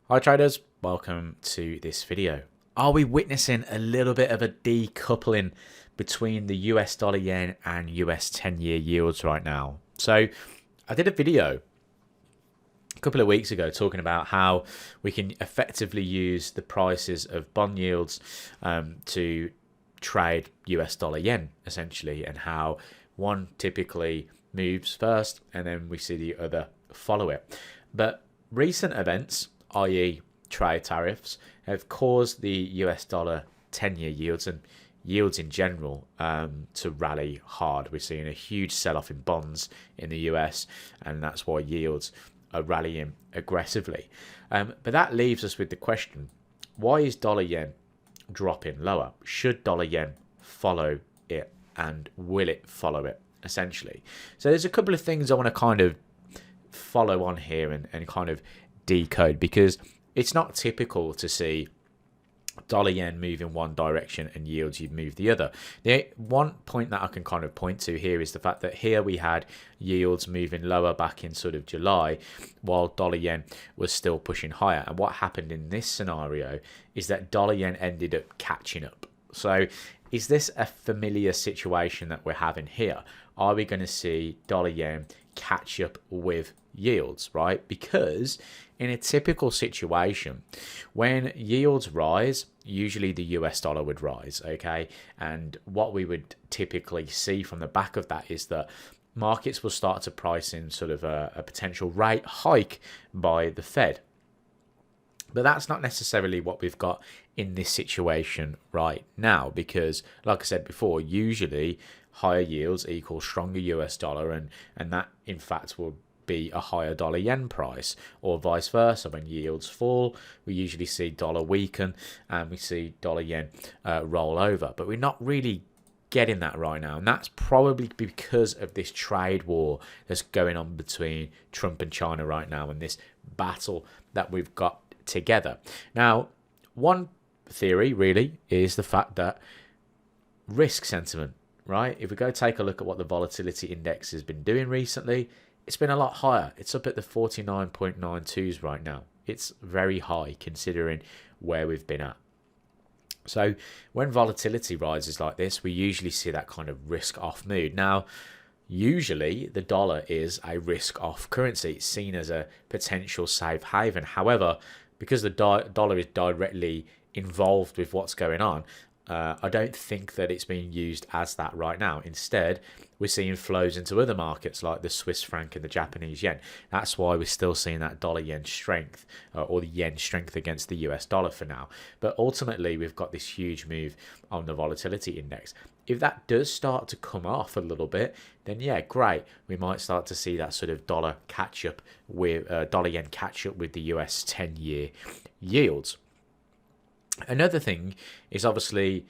Hi traders, welcome to this video. Are we witnessing a little bit of a decoupling between the US dollar yen and US 10-year yields right now? So I did a video a couple of weeks ago talking about how we can effectively use the prices of bond yields to trade US dollar yen essentially, and how one typically moves first and then we see the other follow it. But recent events, i.e. trade tariffs, have caused the US dollar 10-year yields and yields in general to rally hard. We're seeing a huge sell-off in bonds in the US, and that's why yields are rallying aggressively. But that leaves us with the question, why is dollar yen dropping lower? Should dollar yen follow it, and will it follow it essentially? So there's a couple of things I want to kind of follow on here and kind of decode, because it's not typical to see dollar yen move in one direction and yields you've moved the other. The one point that I can kind of point to here is the fact that here we had yields moving lower back in sort of July while dollar yen was still pushing higher, and what happened in this scenario is that dollar yen ended up catching up. So is this a familiar situation that we're having here? Are we going to see dollar yen catch up with yields, right? Because in a typical situation, when yields rise, usually the US dollar would rise, okay? And what we would typically see from the back of that is that markets will start to price in sort of a potential rate hike by the Fed. But that's not necessarily what we've got in this situation right now, because like I said before, usually higher yields equal stronger US dollar, and that in fact will be a higher dollar yen price, or vice versa. When yields fall, we usually see dollar weaken and we see dollar yen roll over, but we're not really getting that right now, and that's probably because of this trade war that's going on between Trump and China right now, and this battle that we've got together. Now, one theory really is the fact that risk sentiment, right? If we go take a look at what the volatility index has been doing recently, it's been a lot higher. It's up at the 49.92s right now. It's very high considering where we've been at. So when volatility rises like this, we usually see that kind of risk off mood. Now, usually the dollar is a risk off currency. It's seen as a potential safe haven. However, because the dollar is directly involved with what's going on, I don't think that it's being used as that right now. Instead, we're seeing flows into other markets like the Swiss franc and the Japanese yen. That's why we're still seeing that dollar yen strength, or the yen strength against the US dollar for now. But ultimately, we've got this huge move on the volatility index. If that does start to come off a little bit, then yeah, great. We might start to see that sort of dollar catch up with dollar yen catch up with the US 10-year yields. Another thing is obviously,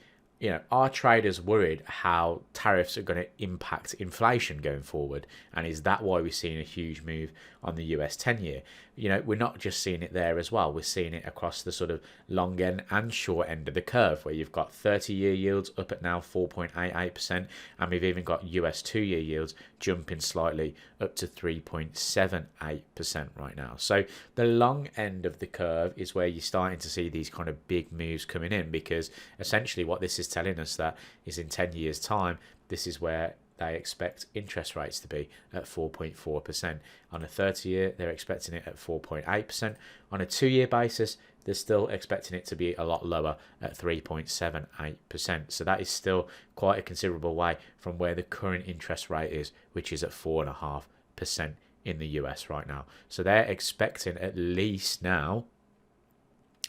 are traders worried how tariffs are going to impact inflation going forward? And is that why we're seeing a huge move on the US 10-year? We're not just seeing it there as well. We're seeing it across the sort of long end and short end of the curve, where you've got 30-year yields up at now 4.88%, and we've even got US 2-year yields jumping slightly up to 3.78% right now. So the long end of the curve is where you're starting to see these kind of big moves coming in, because essentially what this is telling us that is in 10 years time, this is where they expect interest rates to be at 4.4%. On a 30-year, they're expecting it at 4.8%. On a 2-year basis, they're still expecting it to be a lot lower at 3.78%. So that is still quite a considerable way from where the current interest rate is, which is at 4.5% in the US right now. So they're expecting at least now,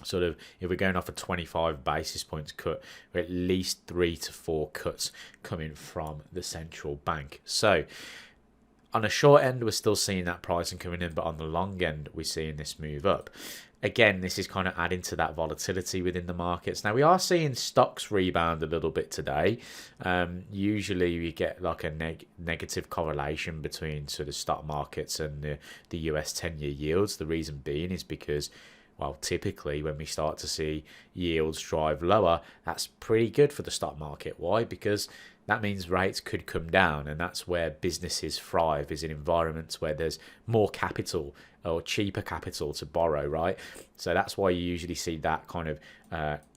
sort of, if we're going off a 25 basis points cut, we're at least 3 to 4 cuts coming from the central bank. So on a short end, we're still seeing that pricing coming in, but on the long end, we're seeing this move up. Again, this is kind of adding to that volatility within the markets. Now, we are seeing stocks rebound a little bit today. Usually, we get like a negative correlation between sort of stock markets and the US 10-year yields. The reason being is because, well, typically when we start to see yields drive lower, that's pretty good for the stock market. Why? Because that means rates could come down, and that's where businesses thrive, is in environments where there's more capital or cheaper capital to borrow, right? So that's why you usually see that kind of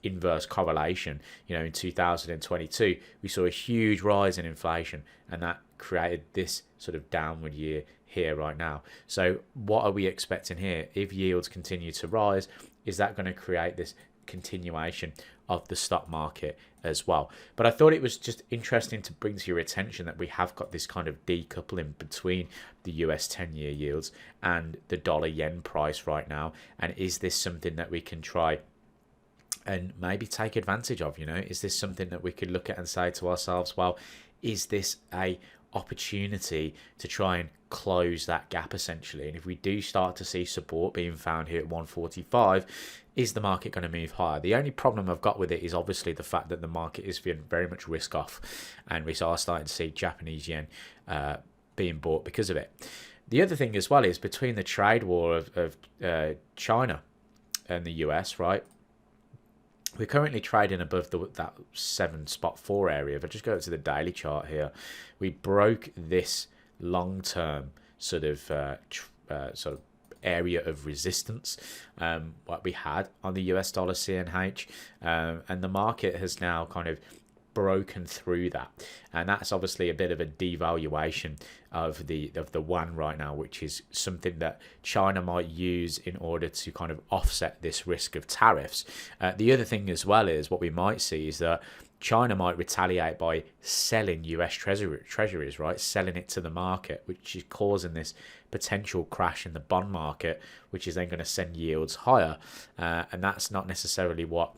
inverse correlation. You know, in 2022, we saw a huge rise in inflation, and that created this sort of downward year here right now. So what are we expecting here? If yields continue to rise, is that going to create this continuation of the stock market as well? But I thought it was just interesting to bring to your attention that we have got this kind of decoupling between the US 10-year yields and the dollar yen price right now. And is this something that we can try and maybe take advantage of? You know, is this something that we could look at and say to ourselves, well, is this a opportunity to try and close that gap essentially? And if we do start to see support being found here at 145, is the market going to move higher? The only problem I've got with it is obviously the fact that the market is feeling very much risk off, and we are starting to see Japanese yen being bought because of it. The other thing as well is between the trade war of China and the US, right? We're currently trading above that 7.4 area. If I just go to the daily chart here, we broke this long-term sort of area of resistance what we had on the US dollar CNH, and the market has now kind of broken through that, and that's obviously a bit of a devaluation of the yuan right now, which is something that China might use in order to kind of offset this risk of tariffs. The other thing as well is what we might see is that China might retaliate by selling US treasuries, right? Selling it to the market, which is causing this potential crash in the bond market, which is then going to send yields higher, and that's not necessarily what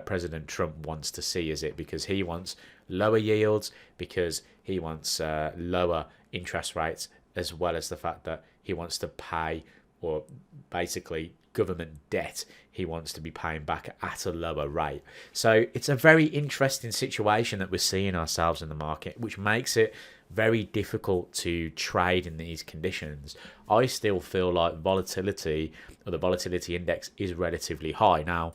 President Trump wants to see, is it? Because he wants lower yields, because he wants lower interest rates, as well as the fact that he wants to pay, or basically government debt he wants to be paying back at a lower rate. So it's a very interesting situation that we're seeing ourselves in the market, which makes it very difficult to trade in these conditions. I still feel like volatility, or the volatility index, is relatively high. Now,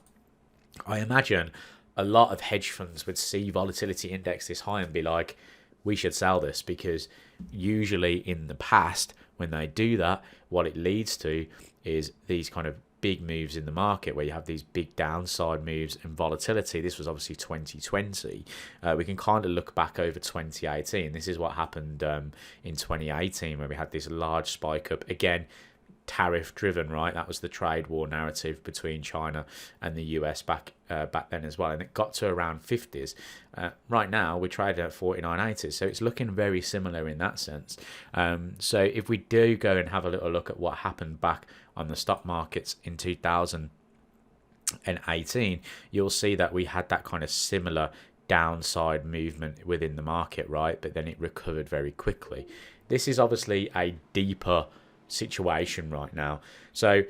I imagine a lot of hedge funds would see volatility index this high and be like, we should sell this, because usually in the past, when they do that, what it leads to is these kind of big moves in the market where you have these big downside moves and volatility. This was obviously 2020. We can kind of look back over 2018. This is what happened in 2018, where we had this large spike up, again, tariff driven, right? That was the trade war narrative between China and the US back then as well, and it got to around 50s. Right now we're trading at 49.80s, so it's looking very similar in that sense. So if we do go and have a little look at what happened back on the stock markets in 2018, you'll see that we had that kind of similar downside movement within the market, right? But then it recovered very quickly. This is obviously a deeper situation right now, so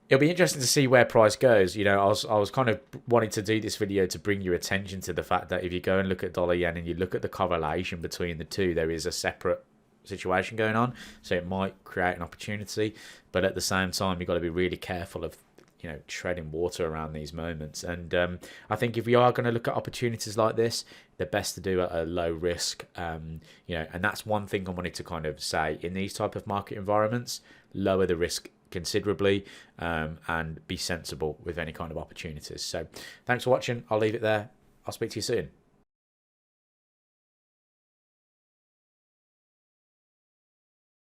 it'll be interesting to see where price goes. You know, I was kind of wanting to do this video to bring your attention to the fact that if you go and look at dollar yen and you look at the correlation between the two, there is a separate situation going on, so it might create an opportunity, but at the same time you've got to be really careful of, you know, treading water around these moments. And I think if we are going to look at opportunities like this, they're best to do at a low risk, you know, and that's one thing I wanted to kind of say in these type of market environments: lower the risk considerably, and be sensible with any kind of opportunities. So thanks for watching. I'll leave it there. I'll speak to you soon.